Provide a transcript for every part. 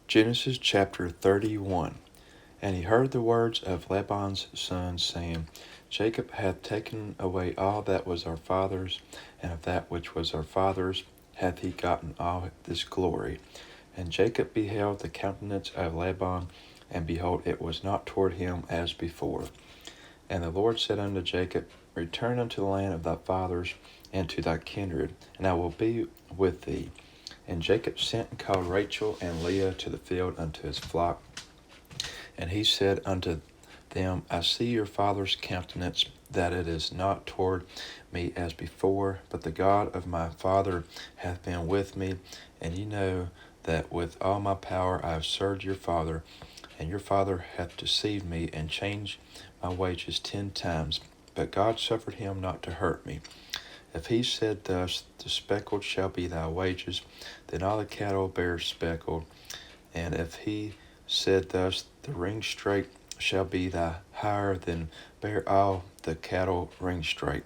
Genesis chapter 31. And he heard the words of Laban's son, saying, Jacob hath taken away all that was our father's, and of that which was our father's hath he gotten all this glory. And Jacob beheld the countenance of Laban, and behold, it was not toward him as before. And the Lord said unto Jacob, Return unto the land of thy fathers, and to thy kindred, and I will be with thee. And Jacob sent and called Rachel and Leah to the field unto his flock. And he said unto them, I see your father's countenance, that it is not toward me as before, but the God of my father hath been with me. And ye know that with all my power I have served your father, and your father hath deceived me, and changed my wages 10 times. But God suffered him not to hurt me. If he said thus, the speckled shall be thy wages, then all the cattle bear speckled. And if he said thus, the ring straight shall be thy hire, then bear all the cattle ring straight.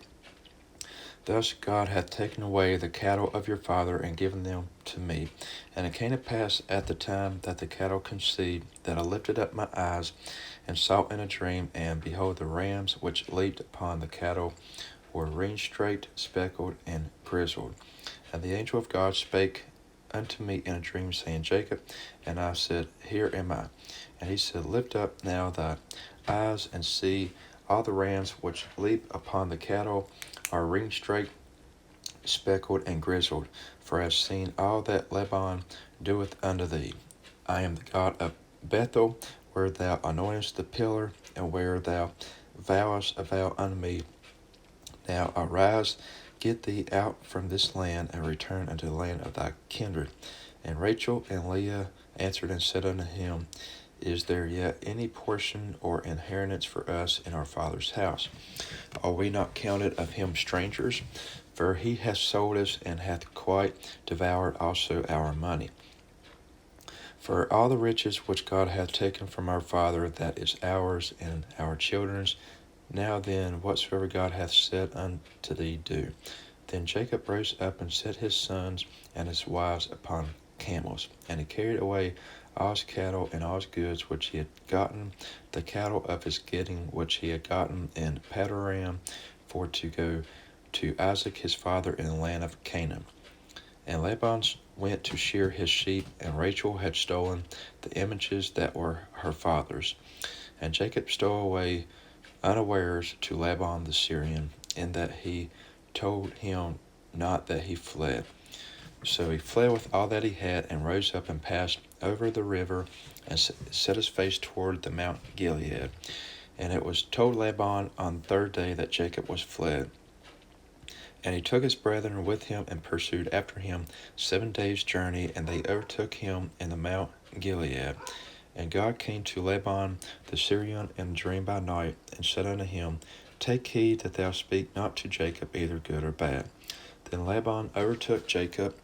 Thus God hath taken away the cattle of your father, and given them to me. And it came to pass at the time that the cattle conceived, that I lifted up my eyes, and saw in a dream, and behold, the rams which leaped upon the cattle were ring straight, speckled, and grizzled. And the angel of God spake unto me in a dream, saying, Jacob. And I said, Here am I. And he said, Lift up now thy eyes, and see, all the rams which leap upon the cattle are ring straight, speckled, and grizzled. For I have seen all that Laban doeth unto thee. I am the God of Bethel, where thou anointest the pillar, and where thou vowest a vow unto me. Now arise, get thee out from this land, and return unto the land of thy kindred. And Rachel and Leah answered and said unto him, Is there yet any portion or inheritance for us in our father's house? Are we not counted of him strangers? For he hath sold us, and hath quite devoured also our money. For all the riches which God hath taken from our father, that is ours and our children's. Now then, whatsoever God hath said unto thee, do. Then Jacob rose up and set his sons and his wives upon camels, and he carried away all his cattle and all his goods which he had gotten, the cattle of his getting which he had gotten in Padoram, for to go to Isaac his father in the land of Canaan. And Laban went to shear his sheep, and Rachel had stolen the images that were her father's. And Jacob stole away unawares to Laban the Syrian, in that he told him not that he fled. So he fled with all that he had, and rose up and passed over the river, and set his face toward the Mount Gilead. And it was told Laban on the 3rd day that Jacob was fled. And he took his brethren with him, and pursued after him 7 days' journey, and they overtook him in the Mount Gilead. And God came to Laban the Syrian in a dream by night, and said unto him, Take heed that thou speak not to Jacob either good or bad. Then Laban overtook Jacob.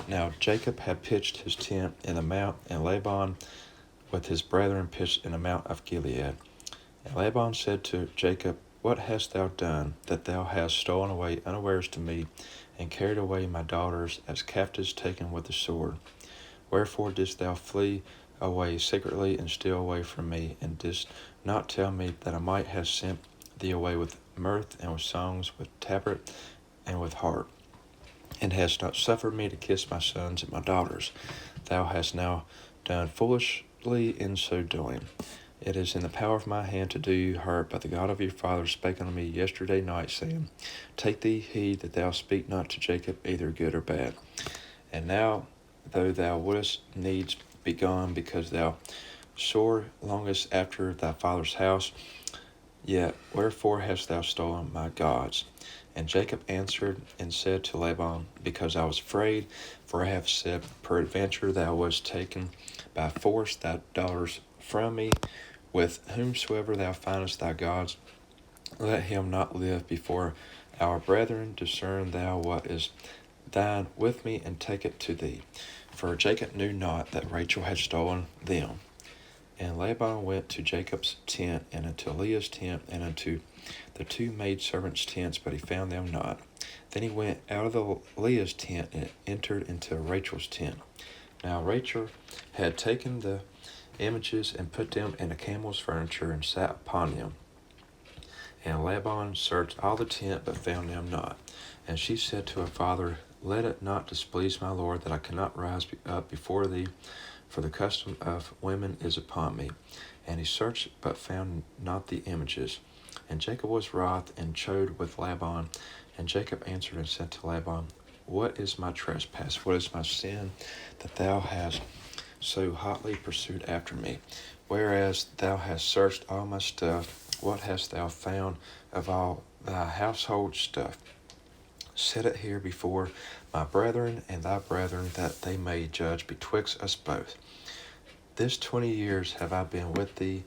Now Jacob had pitched his tent in the mount, and Laban with his brethren pitched in the mount of Gilead. And Laban said to Jacob, What hast thou done, that thou hast stolen away unawares to me, and carried away my daughters as captives taken with the sword? Wherefore didst thou flee away secretly, and steal away from me, and didst not tell me, that I might have sent thee away with mirth, and with songs, with tabret, and with harp? And hast not suffered me to kiss my sons and my daughters. Thou hast now done foolishly in so doing. It is in the power of my hand to do you hurt, but the God of your father spake unto me yesterday night, saying, Take thee heed that thou speak not to Jacob either good or bad. And now, though thou wouldest needs be gone, because thou sore longest after thy father's house, yet wherefore hast thou stolen my gods? And Jacob answered and said to Laban, Because I was afraid, for I have said, Peradventure thou wast taken by force thy daughters from me. With whomsoever thou findest thy gods, let him not live before our brethren. Discern thou what is thine with me, and take it to thee. For Jacob knew not that Rachel had stolen them. And Laban went to Jacob's tent, and unto Leah's tent, and unto the 2 maidservants' tents, but he found them not. Then he went out of the Leah's tent, and entered into Rachel's tent. Now Rachel had taken the images and put them in a camel's furniture and sat upon them. And Laban searched all the tent, but found them not. And she said to her father, Let it not displease my lord that I cannot rise up before thee, for the custom of women is upon me. And he searched, but found not the images. And Jacob was wroth and chode with Laban. And Jacob answered and said to Laban, What is my trespass? What is my sin that thou hast so hotly pursued after me? Whereas thou hast searched all my stuff, what hast thou found of all thy household stuff? Set it here before my brethren and thy brethren, that they may judge betwixt us both. This 20 years have I been with thee.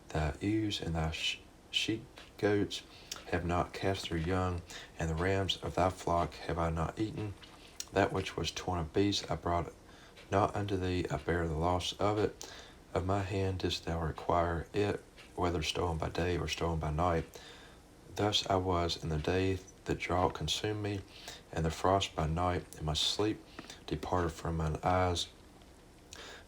Thy ewes and thy sheep-goats have not cast their young, and the rams of thy flock have I not eaten. That which was torn of beasts I brought not unto thee. I bear the loss of it. Of my hand didst thou require it, whether stolen by day or stolen by night. Thus I was in the day the drought consumed me, and the frost by night, and my sleep departed from mine eyes.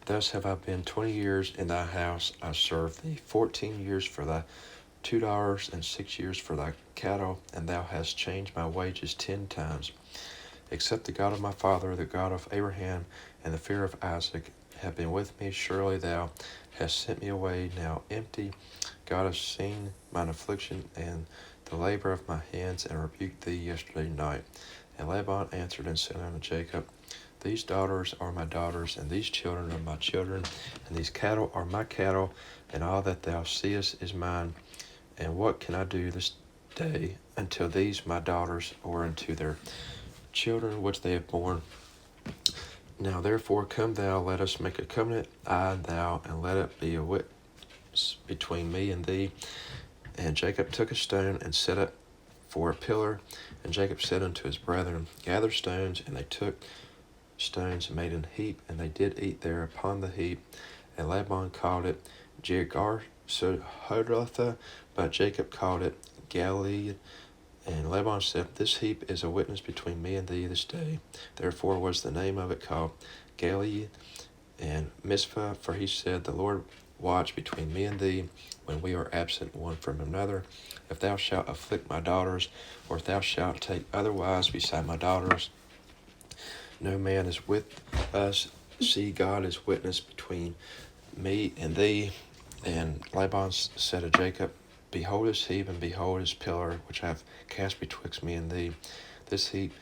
Thus have I been 20 years in thy house. I served thee 14 years for thy $2, and 6 years for thy cattle, and thou hast changed my wages 10 times. Except the God of my father, the God of Abraham, and the fear of Isaac have been with me, surely thou hast sent me away now empty. God has seen mine affliction and the labor of my hands, and rebuked thee yesterday night. And Laban answered and said unto Jacob, These daughters are my daughters, and these children are my children, and these cattle are my cattle, and all that thou seest is mine. And what can I do this day unto these my daughters, or unto their children which they have borne? Now therefore come thou, let us make a covenant, I and thou, and let it be a witness between me and thee. And Jacob took a stone and set it for a pillar. And Jacob said unto his brethren, Gather stones. And they took stones and made an heap, and they did eat there upon the heap. And Laban called it Jegar-sahadutha, but Jacob called it Galilee. And Laban said, This heap is a witness between me and thee this day. Therefore was the name of it called Galilee. And Mizpah, for he said, The Lord watch between me and thee, when we are absent one from another. If thou shalt afflict my daughters, or if thou shalt take other wives beside my daughters, no man is with us. See, God is witness between me and thee. And Laban said to Jacob, Behold his heap, and behold his pillar, which I have cast betwixt me and thee. This heap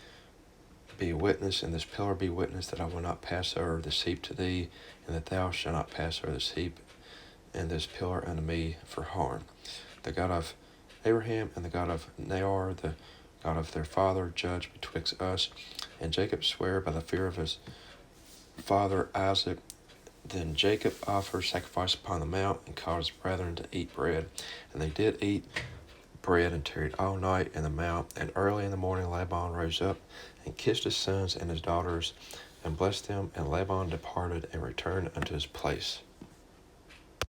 be a witness, and this pillar be witness, that I will not pass over this heap to thee, and that thou shalt not pass over this heap and this pillar unto me for harm. The God of Abraham and the God of Nahor, the God of their father, judge betwixt us. And Jacob sware by the fear of his father Isaac. Then Jacob offered sacrifice upon the mount, and called his brethren to eat bread. And they did eat bread, and tarried all night in the mount. And early in the morning Laban rose up, and kissed his sons and his daughters, and blessed them. And Laban departed, and returned unto his place.